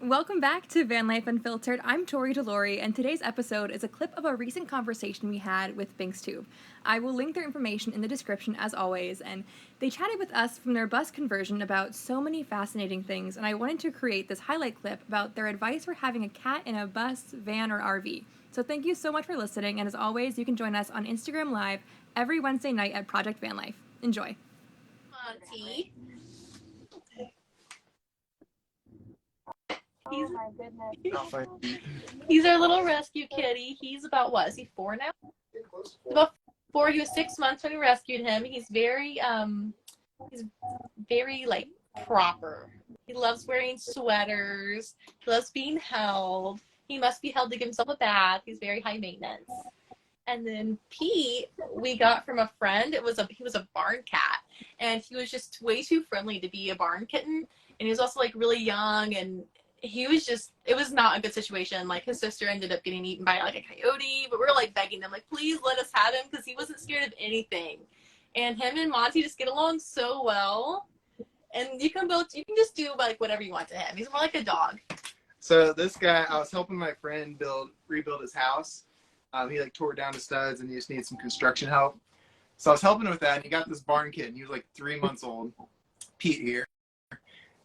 Welcome back to Vanlife Unfiltered. I'm Tori Delori, and today's episode is a clip of a recent conversation we had with BinksTube. I will link their information in the description as always, and they chatted with us from their bus conversion about so many fascinating things, and I wanted to create this highlight clip about their advice for having a cat in a bus, van, or RV. So thank you so much for listening, and as always, you can join us on Instagram Live every Wednesday night at Project Vanlife. Enjoy. Monty. Oh my goodness. He's our little rescue kitty. He's about, what, is he 4 now? About 4. He was 6 months when we rescued him. He's very like proper. He loves wearing sweaters. He loves being held. He must be held to give himself a bath. He's very high maintenance. And then Pete, we got from a friend. He was a barn cat, and he was just way too friendly to be a barn kitten. And he was also like really young, and it was not a good situation. Like, his sister ended up getting eaten by like a coyote, but we were like begging them, like, please let us have him, because he wasn't scared of anything. And him and Monty just get along so well. And you can just do like whatever you want to him. He's more like a dog. So this guy, I was helping my friend rebuild his house. He like tore it down to studs and he just needed some construction help. So I was helping him with that, and he got this barn kitten. He was like 3 months old, Pete here.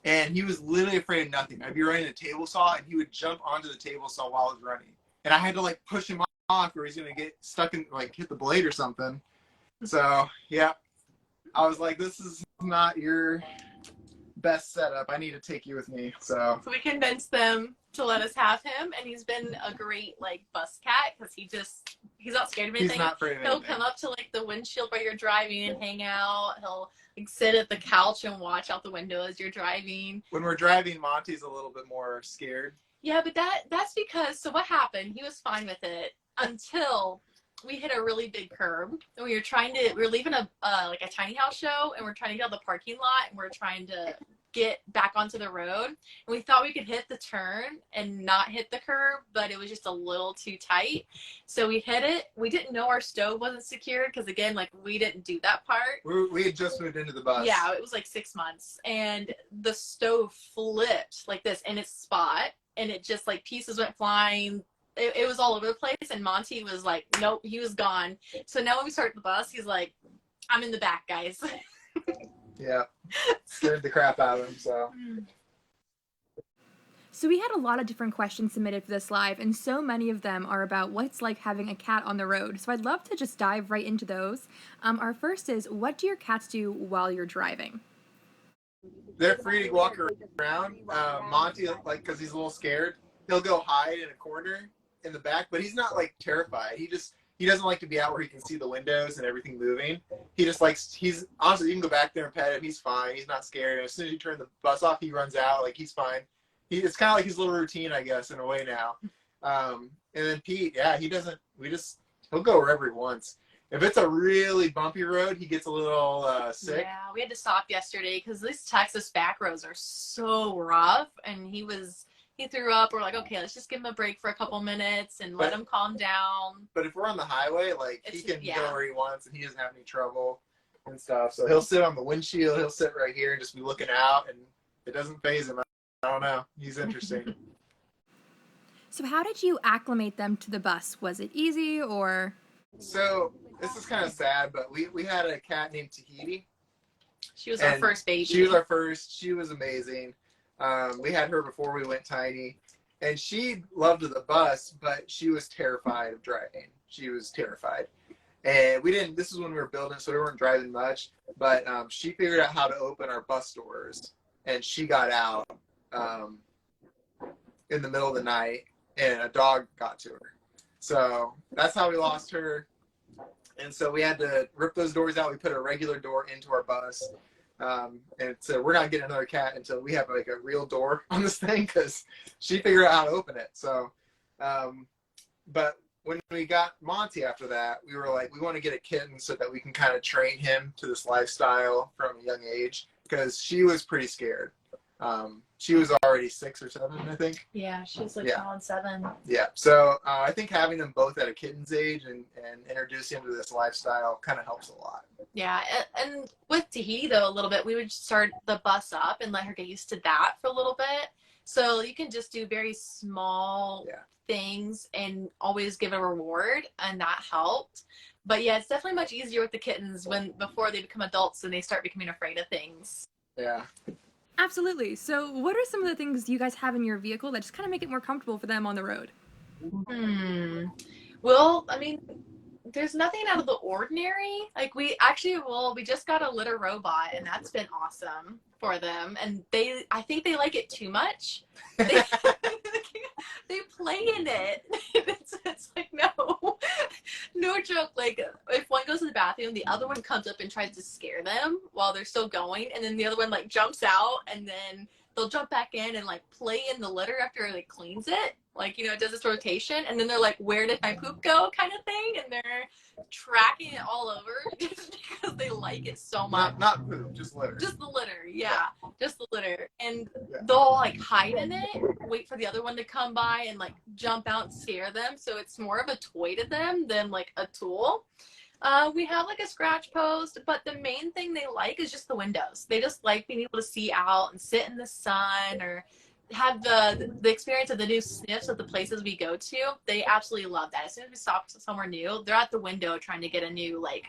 And he was literally afraid of nothing. I'd be running a table saw, and he would jump onto the table saw while I was running. And I had to like push him off, or he's gonna get stuck in, like, hit the blade or something. So yeah, I was like, this is not your best setup. I need to take you with me. So we convinced them to let us have him, and he's been a great like bus cat, because he's not scared of anything. He's not afraid of anything. He'll come up to like the windshield while you're driving and hang out. He'll like sit at the couch and watch out the window as you're driving. When we're driving, Monty's a little bit more scared. Yeah, but that's because, so what happened, he was fine with it until we hit a really big curb, and we were leaving a tiny house show, and we're trying to get out of the parking lot, and we're trying to get back onto the road, and we thought we could hit the turn and not hit the curb, but it was just a little too tight. So we hit it. We didn't know our stove wasn't secured, because again, like, we didn't do that part. We had just moved into the bus. Yeah, it was like 6 months, and the stove flipped like this in its spot, and it just like pieces went flying. It was all over the place, and Monty was like, nope, he was gone. So now when we start the bus, he's like, I'm in the back, guys. Yeah, scared the crap out of him. So we had a lot of different questions submitted for this live, and so many of them are about what it's like having a cat on the road. So I'd love to just dive right into those. Our first is, what do your cats do while you're driving? They're free to walk around. Monty, like, because he's a little scared, he'll go hide in a corner in the back, but he's not like terrified. He doesn't like to be out where he can see the windows and everything moving. He just likes, honestly, you can go back there and pet him. He's fine. He's not scared. And as soon as you turn the bus off, he runs out. Like, he's fine. It's kind of like his little routine, I guess, in a way now. And then Pete, yeah, he'll go wherever he wants. If it's a really bumpy road, he gets a little sick. Yeah, we had to stop yesterday because these Texas back roads are so rough, and he threw up. We're like, okay, let's just give him a break for a couple minutes and let him calm down. But if we're on the highway, like, he can go where he wants, and he doesn't have any trouble and stuff. So he'll sit on the windshield. He'll sit right here and just be looking out, and it doesn't faze him. I don't know. He's interesting. So how did you acclimate them to the bus? Was it easy, or? So this is kind of sad, but we had a cat named Tahiti. She was our first baby. She was our first. She was amazing. We had her before we went tiny, and she loved the bus, but she was terrified of driving. She was terrified. And this is when we were building, so we weren't driving much, but she figured out how to open our bus doors, and she got out in the middle of the night, and a dog got to her. So that's how we lost her. And so we had to rip those doors out. We put a regular door into our bus. And so we're not getting another cat until we have like a real door on this thing, because she figured out how to open it. So, but when we got Monty after that, we were like, we want to get a kitten so that we can kind of train him to this lifestyle from a young age, because she was pretty scared. She was already 6 or 7, I think. Yeah, she was like on 7. Yeah, so I think having them both at a kitten's age and introducing them to this lifestyle kind of helps a lot. Yeah, and with Tahiti, though, a little bit, we would start the bus up and let her get used to that for a little bit. So you can just do very small things and always give a reward, and that helped. But yeah, it's definitely much easier with the kittens before they become adults and they start becoming afraid of things. Yeah. Absolutely. So, what are some of the things you guys have in your vehicle that just kind of make it more comfortable for them on the road? Well, I mean, there's nothing out of the ordinary. Like we just got a litter robot, and that's been awesome for them. And I think they like it too much. They, they play in it. It's like, no joke. Like if one goes to the bathroom, the other one comes up and tries to scare them while they're still going. And then the other one like jumps out, and then they'll jump back in and like play in the litter after it like cleans it. Like, it does this rotation, and then they're like, where did my poop go kind of thing? And they're tracking it all over just because they like it so much. Not poop, just litter. Just the litter, yeah. Just the litter. And they'll like hide in it, wait for the other one to come by and like jump out and scare them. So it's more of a toy to them than like a tool. We have like a scratch post, but the main thing they like is just the windows. They just like being able to see out and sit in the sun or have the experience of the new sniffs at the places we go to. They absolutely love that. As soon as we stop somewhere new, they're at the window trying to get a new, like,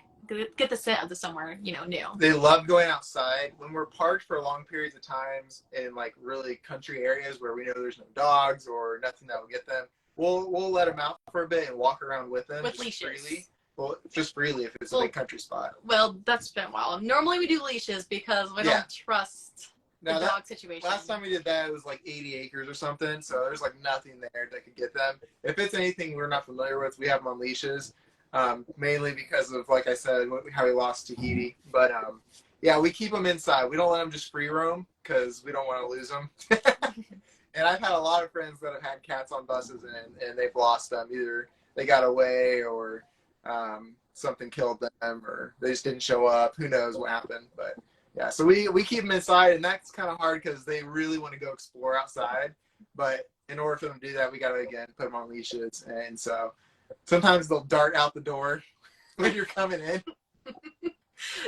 get the scent of the somewhere, new. They love going outside. When we're parked for long periods of times in like really country areas where we know there's no dogs or nothing that will get them, we'll let them out for a bit and walk around with them with just leashes. Freely. Well, just freely if it's a big country spot. Well, that's been a while. Normally we do leashes because we don't trust the dog situation. Last time we did that, it was like 80 acres or something, so there's like nothing there that could get them. If it's anything we're not familiar with, we have them on leashes, mainly because of, like I said, how we lost Tahiti. But yeah, we keep them inside. We don't let them just free roam because we don't want to lose them. And I've had a lot of friends that have had cats on buses and they've lost them. Either they got away or something killed them or they just didn't show up. Who knows what happened, but yeah, so we keep them inside, and that's kind of hard because they really want to go explore outside. But in order for them to do that, we got to, again, put them on leashes. And so sometimes they'll dart out the door when you're coming in.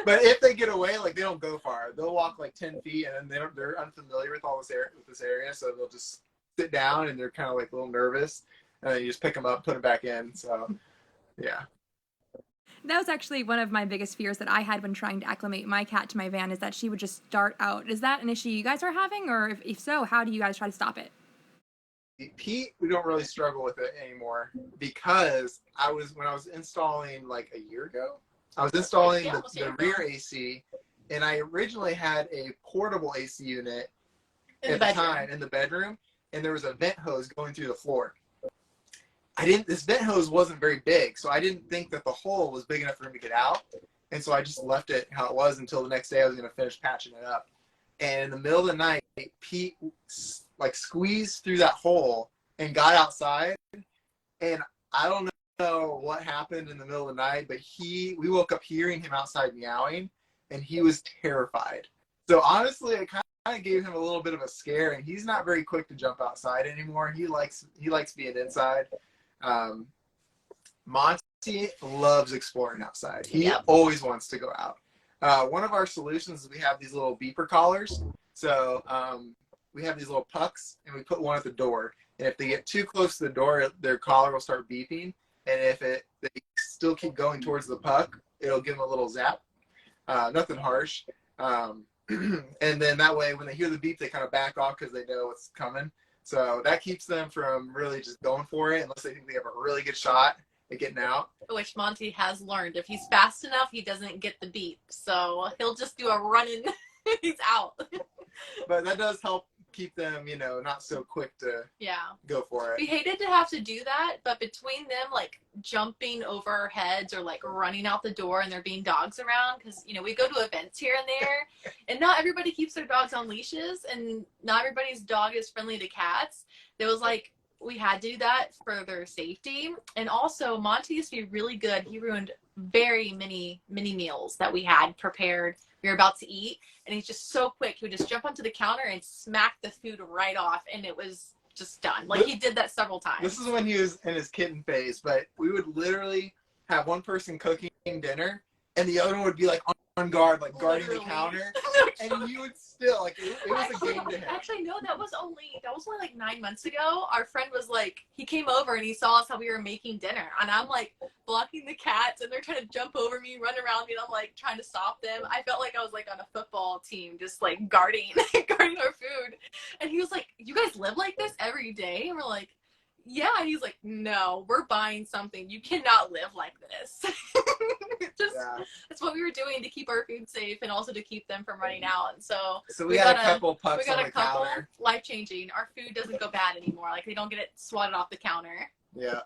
But if they get away, like, they don't go far. They'll walk like 10 feet, and then they're unfamiliar with this area, so they'll just sit down, and they're kind of like a little nervous. And then you just pick them up, put them back in. So, yeah. That was actually one of my biggest fears that I had when trying to acclimate my cat to my van, is that she would just dart out. Is that an issue you guys are having? Or if so, how do you guys try to stop it? Pete, we don't really struggle with it anymore because when I was installing like a year ago, I was installing the rear AC, and I originally had a portable AC unit at the time in the bedroom, and there was a vent hose going through the floor. This vent hose wasn't very big, so I didn't think that the hole was big enough for him to get out. And so I just left it how it was until the next day I was going to finish patching it up. And in the middle of the night, Pete like squeezed through that hole and got outside. And I don't know what happened in the middle of the night, but we woke up hearing him outside meowing, and he was terrified. So honestly, it kind of gave him a little bit of a scare, and he's not very quick to jump outside anymore. He likes being inside. Monty loves exploring outside. He always wants to go out. One of our solutions is we have these little beeper collars. So we have these little pucks, and we put one at the door. And if they get too close to the door, their collar will start beeping. And if they still keep going towards the puck, it'll give them a little zap. Nothing harsh. And then that way, when they hear the beep, they kind of back off because they know what's coming. So that keeps them from really just going for it unless they think they have a really good shot at getting out. Which Monty has learned. If he's fast enough, he doesn't get the beep. So he'll just do a run and he's out. But that does help keep them, not so quick to go for it. We hated to have to do that, but between them, like, jumping over our heads or, like, running out the door and there being dogs around, because, we go to events here and there, and not everybody keeps their dogs on leashes, and not everybody's dog is friendly to cats. There was, like, we had to do that for their safety. And also, Monty used to be really good. He ruined very many meals that we had prepared. We were about to eat, and he's just so quick. He would just jump onto the counter and smack the food right off, and it was just done. Like, he did that several times. This is when he was in his kitten phase, but we would literally have one person cooking dinner, and the other one would be like on on guard, like guarding Literally. the counter, and you would still like it was a game to him. Actually, no, that was only like 9 months ago. Our friend was like, he came over and he saw us how we were making dinner, and I'm like blocking the cats, and they're trying to jump over me, run around me, and I'm like trying to stop them. I felt like I was like on a football team, just like guarding our food. And he was like, "You guys live like this every day?" And we're like, "Yeah." And he's like, "No, we're buying something. You cannot live like this." That's what we were doing to keep our food safe and also to keep them from running out. And so we got a couple pups on the couple, counter. life changing. Our food doesn't go bad anymore. Like they don't get it swatted off the counter. Yeah.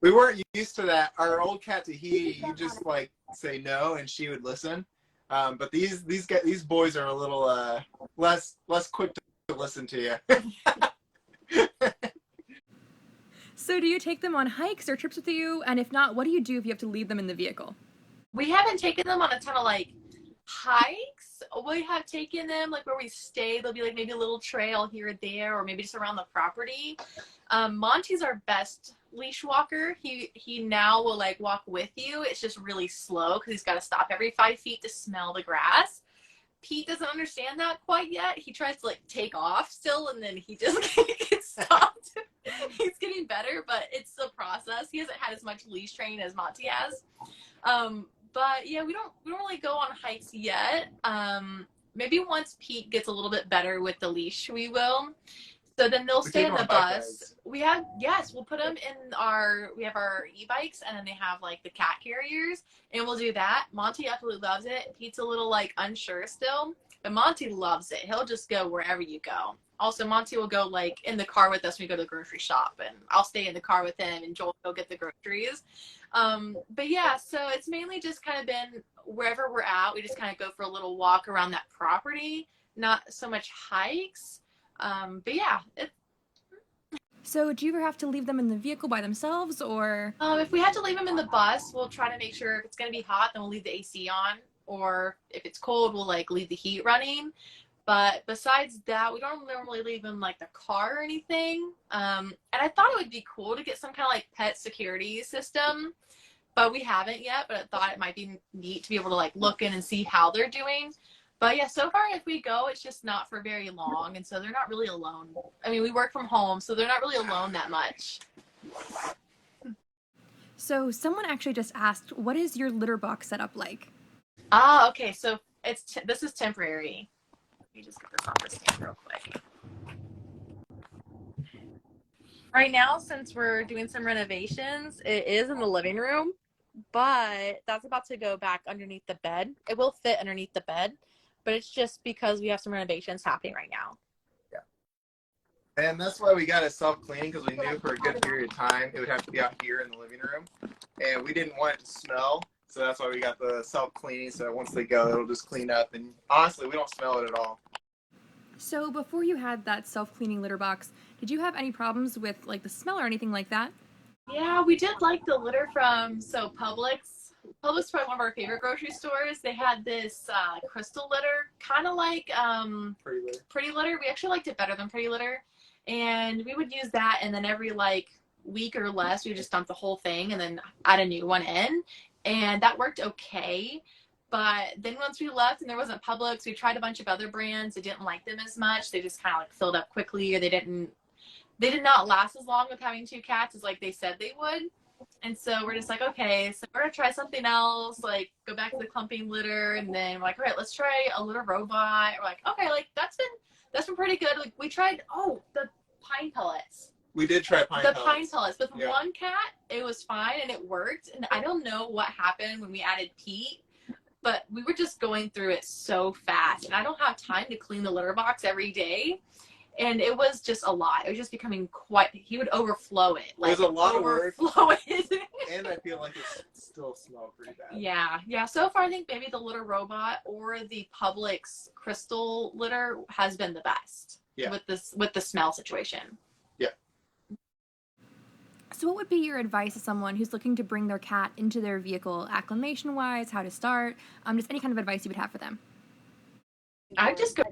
We weren't used to that. Our old cat Tahiti, you just like say no and she would listen. But these boys are a little less quick to listen to you. So do you take them on hikes or trips with you? And if not, what do you do if you have to leave them in the vehicle? We haven't taken them on a ton of like hikes. We have taken them like where we stay. There'll be like maybe a little trail here or there, or maybe just around the property. Monty's our best leash walker. He now will like walk with you. It's just really slow because he's got to stop every 5 feet to smell the grass. Pete doesn't understand that quite yet. He tries to like take off still, and then he just gets stopped. He's getting better, but it's a process. He hasn't had as much leash training as Monty has. But yeah, we don't really go on hikes yet. Maybe once Pete gets a little bit better with the leash, we will. So then they'll stay in the bus. We'll put them in we have our e-bikes, and then they have like the cat carriers, and we'll do that. Monty absolutely loves it. Pete's a little like unsure still, but Monty loves it. He'll just go wherever you go. Also, Monty will go like in the car with us when we go to the grocery shop, and I'll stay in the car with him, and Joel will go get the groceries. But yeah, so it's mainly just kind of been wherever we're at, we just kind of go for a little walk around that property, not so much hikes. But yeah. So do you ever have to leave them in the vehicle by themselves, or? If we have to leave them in the bus, we'll try to make sure if it's going to be hot, then we'll leave the AC on, or if it's cold, we'll like leave the heat running. But besides that, we don't normally leave them like the car or anything. And I thought it would be cool to get some kind of like pet security system, but we haven't yet. But I thought it might be neat to be able to like look in and see how they're doing. But yeah, so far if we go, it's just not for very long, and so they're not really alone. I mean, we work from home, so they're not really alone that much. So someone actually just asked, what is your litter box setup like? Okay. So this is temporary. Let me just get this off the stand real quick. Right now, since we're doing some renovations, it is in the living room, but that's about to go back underneath the bed. It will fit underneath the bed, but it's just because we have some renovations happening right now. Yeah. And that's why we got it self-cleaning, because we knew for a good period of time it would have to be out here in the living room. And we didn't want it to smell, so that's why we got the self-cleaning, so once they go, it'll just clean up. And honestly, we don't smell it at all. So before you had that self-cleaning litter box, did you have any problems with like the smell or anything like that? Yeah, we did like the litter from Publix. Publix is probably one of our favorite grocery stores. They had this crystal litter, kind of like Pretty Litter. We actually liked it better than Pretty Litter. And we would use that, and then every like week or less, we would just dump the whole thing and then add a new one in. And that worked okay. But then once we left and there wasn't Publix, we tried a bunch of other brands. I didn't like them as much. They just kind of like filled up quickly, or they did not last as long with having 2 cats as like they said they would. And so we're just like, okay, so we're gonna try something else, like go back to the clumping litter, and then we're like, all right, let's try a litter robot. We're like, okay, like that's been pretty good. Like we tried the pine pellets. We did try pine pellets. With one cat, it was fine and it worked. And I don't know what happened when we added Pete, but we were just going through it so fast, and I don't have time to clean the litter box every day. And it was just a lot. It was just becoming he would overflow it. Like, it was a lot of work. It. And I feel like it still smelled pretty bad. Yeah. So far, I think maybe the litter robot or the Publix crystal litter has been the best. Yeah. With the smell situation. Yeah. So what would be your advice to someone who's looking to bring their cat into their vehicle, acclimation-wise, how to start, just any kind of advice you would have for them? I just go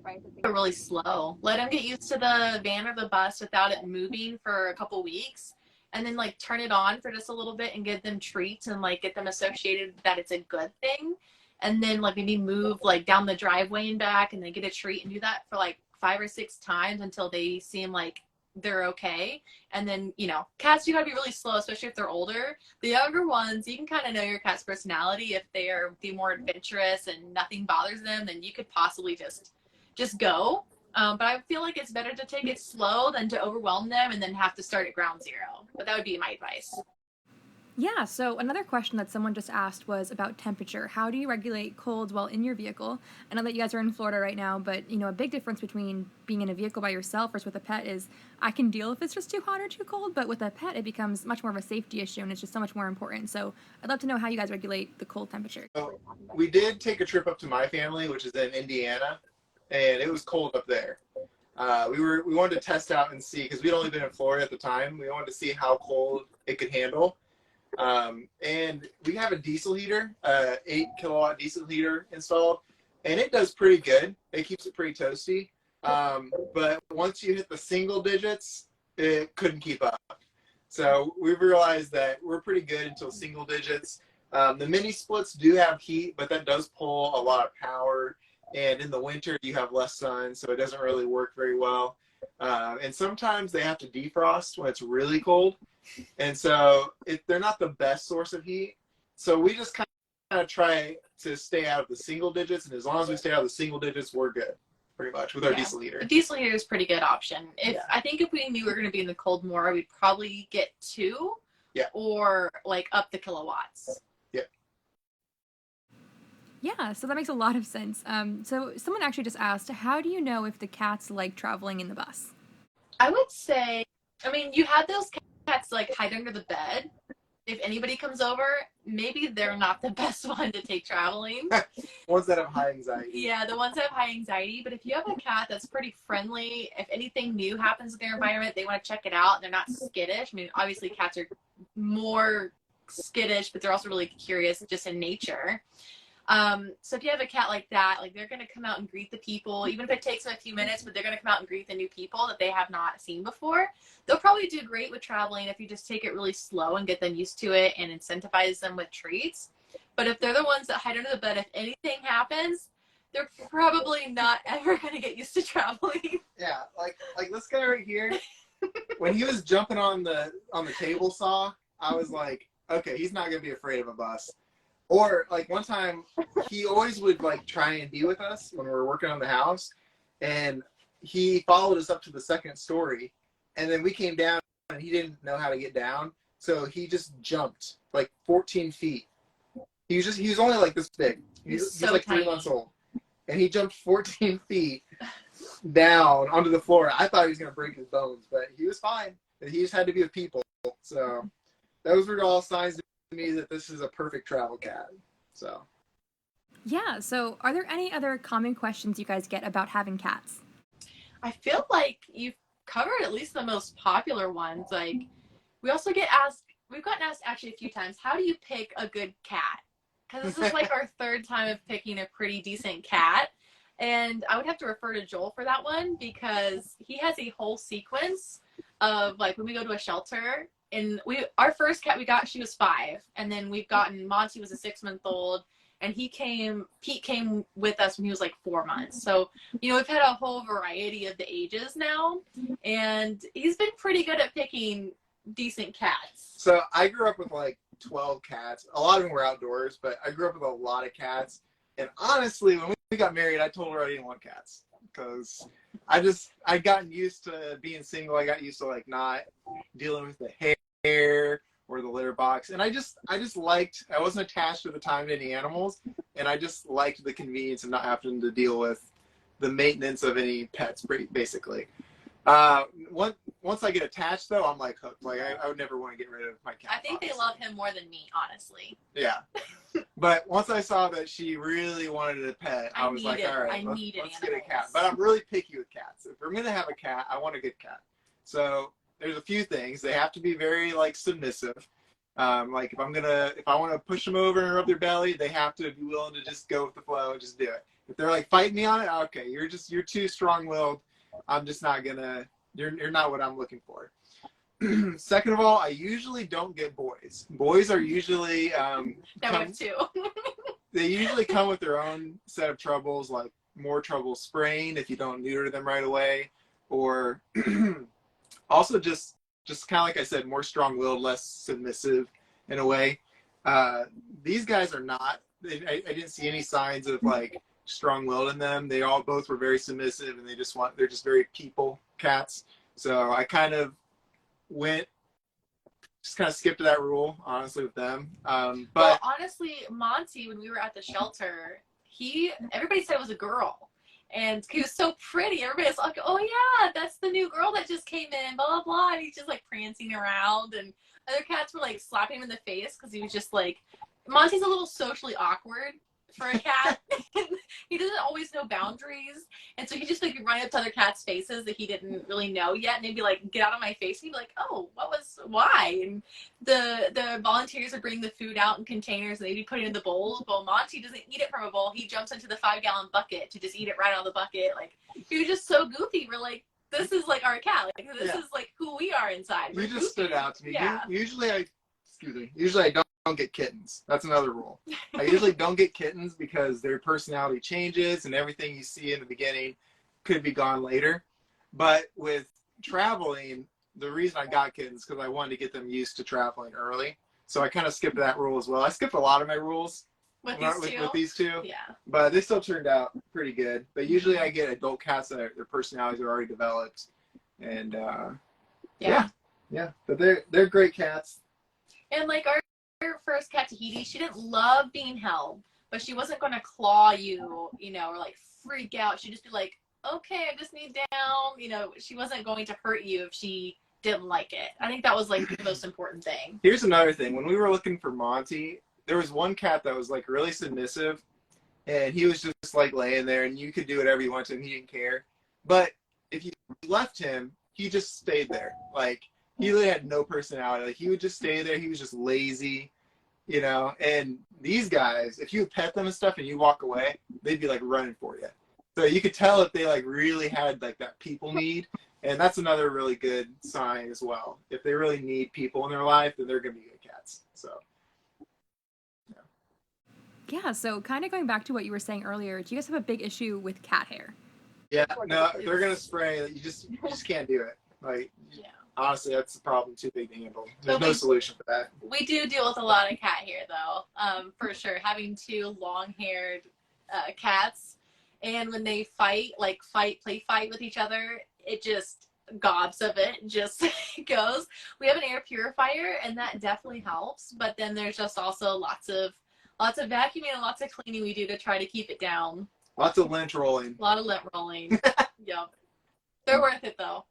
really slow. Let them get used to the van or the bus without it moving for a couple weeks. and then like turn it on for just a little bit and give them treats and like get them associated that it's a good thing. And then like maybe move like down the driveway and back and then get a treat and do that for like 5 or 6 times until they seem like they're okay. And then, you know, cats, you gotta be really slow, especially if they're older. The younger ones, you can kind of know your cat's personality. If they are the more adventurous and nothing bothers them, then you could possibly just go. But I feel like it's better to take it slow than to overwhelm them and then have to start at ground zero. But that would be my advice. Yeah, so another question that someone just asked was about temperature. How do you regulate colds while in your vehicle? I know that you guys are in Florida right now, but, you know, a big difference between being in a vehicle by yourself versus with a pet is I can deal if it's just too hot or too cold, but with a pet, it becomes much more of a safety issue, and it's just so much more important. So I'd love to know how you guys regulate the cold temperature. So we did take a trip up to my family, which is in Indiana, and it was cold up there. We wanted to test out and see, because we'd only been in Florida at the time. We wanted to see how cold it could handle. And we have a diesel heater, 8 kilowatt diesel heater installed, and it does pretty good. It keeps it pretty toasty. But once you hit the single digits, it couldn't keep up. So we've realized that we're pretty good until single digits. The mini splits do have heat, but that does pull a lot of power. And in the winter, you have less sun, so it doesn't really work very well. And sometimes they have to defrost when it's really cold. And so they're not the best source of heat. So we just kind of try to stay out of the single digits. And as long as we stay out of the single digits, we're good, pretty much, with our diesel heater. The diesel heater is a pretty good option. I think if we knew we were going to be in the cold more, we'd probably get 2 or like up the kilowatts. Yeah, so that makes a lot of sense. So someone actually just asked, how do you know if the cats like traveling in the bus? I would say, I mean, you have those cats like hide under the bed. If anybody comes over, maybe they're not the best one to take traveling. Ones that have high anxiety. Yeah, the ones that have high anxiety. But if you have a cat that's pretty friendly, if anything new happens in their environment, they want to check it out, and they're not skittish. I mean, obviously cats are more skittish, but they're also really curious just in nature. So if you have a cat like that, like they're going to come out and greet the people, even if it takes them a few minutes, but they're going to come out and greet the new people that they have not seen before. They'll probably do great with traveling if you just take it really slow and get them used to it and incentivize them with treats. But if they're the ones that hide under the bed, if anything happens, they're probably not ever going to get used to traveling. Yeah, like this guy right here, when he was jumping on the table saw, I was like, okay, he's not going to be afraid of a bus. Or like one time, he always would like try and be with us when we were working on the house, and he followed us up to the 2nd story, and then we came down and he didn't know how to get down, so he just jumped like 14 feet. He was only like this big. He's so like tiny. 3 months old, and he jumped 14 feet down onto the floor. I thought he was gonna break his bones, but he was fine. He just had to be with people. So those were all signs to me that this is a perfect travel cat. So Yeah, so are there any other common questions you guys get about having cats? I feel like you've covered at least the most popular ones. Like we've gotten asked actually a few times, how do you pick a good cat? Because this is like our 3rd time of picking a pretty decent cat. And I would have to refer to Joel for that one, because he has a whole sequence of like when we go to a shelter. And our first cat we got, she was 5, and then we've gotten Monty was a 6-month-old, and Pete came with us when he was like 4 months. So, you know, we've had a whole variety of the ages now, and he's been pretty good at picking decent cats. So I grew up with like 12 cats. A lot of them were outdoors, but I grew up with a lot of cats. And honestly, when we got married, I told her I didn't want cats, because I'd gotten used to being single. I got used to like not dealing with the hair or the litter box, and I wasn't attached at the time to any animals, and I just liked the convenience of not having to deal with the maintenance of any pets, basically. Once I get attached, though, I'm like hooked. Like I would never want to get rid of my cat. I think they love him more than me, honestly. Yeah. But once I saw that she really wanted a pet, I was like, all right, let's get a cat. But I'm really picky with cats. If I'm going to have a cat, I want a good cat. So there's a few things. They have to be very like submissive. Like if I want to push them over and rub their belly, they have to be willing to just go with the flow and just do it. If they're like fighting me on it, okay, you're too strong-willed. I'm just not gonna. You're not what I'm looking for. Second of all, I usually don't get boys. Boys are usually Too. they usually come with their own set of troubles, like more trouble spraying if you don't neuter them right away, or also just kind of like I said, more strong-willed, less submissive in a way. These guys are not. I didn't see any signs of like strong-willed in them. They all both were very submissive, and they're just very people cats. So I kind of skipped to that rule, honestly, with them. But well, honestly, Monty, when we were at the shelter, everybody said it was a girl. And he was so pretty. Everybody was like, oh yeah, that's the new girl that just came in, blah, blah, blah. And he's just like prancing around. And other cats were like slapping him in the face because he was just like, Monty's a little socially awkward for a cat. He doesn't always know boundaries. And so he just like run up to other cats' faces that he didn't really know yet. And they'd be like, get out of my face. And he'd be like, oh, why? And the volunteers would bring the food out in containers and they'd be putting it in the bowls. Well, Monty doesn't eat it from a bowl. He jumps into the 5-gallon bucket to just eat it right out of the bucket. Like, he was just so goofy. We're like, this is like our cat. Like, this is like who we are inside. You just stood out to me. Yeah. Usually I don't get kittens. That's another rule. I usually don't get kittens because their personality changes and everything you see in the beginning could be gone later. But with traveling, the reason I got kittens because I wanted to get them used to traveling early. So I kind of skipped that rule as well. I skipped a lot of my rules with these two. Yeah. But they still turned out pretty good. But usually I get adult cats that their personalities are already developed. And yeah. But they're great cats. And like our first cat, Tahiti, she didn't love being held, but she wasn't going to claw you, or like freak out. She'd just be like, okay, I just need down. She wasn't going to hurt you if she didn't like it. I think that was like the most important thing. Here's another thing. When we were looking for Monty, there was one cat that was like really submissive, and he was just like laying there, and you could do whatever you wanted to him. He didn't care. But if you left him, he just stayed there. Like, he really had no personality. Like, he would just stay there. He was just lazy, And these guys, if you pet them and stuff and you walk away, they'd be like running for you. So you could tell if they like really had like that people need. And that's another really good sign as well. If they really need people in their life, then they're going to be good cats. So, yeah. So kind of going back to what you were saying earlier, do you guys have a big issue with cat hair? Yeah, no, they're going to spray. You just can't do it. Like, honestly, that's the problem too big to handle. There's no solution for that. We do deal with a lot of cat hair, though, for sure. Having 2 long-haired cats, and when they play fight with each other, it just gobs of it just goes. We have an air purifier, and that definitely helps. But then there's just also lots of vacuuming and lots of cleaning we do to try to keep it down. Lots of lint rolling. A lot of lint rolling. Yep. They're worth it, though.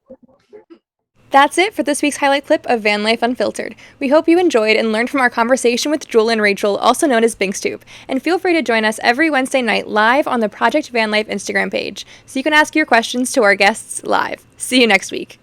That's it for this week's highlight clip of Vanlife Unfiltered. We hope you enjoyed and learned from our conversation with Jewel and Rachel, also known as BinksTube. And feel free to join us every Wednesday night live on the Project Vanlife Instagram page, so you can ask your questions to our guests live. See you next week.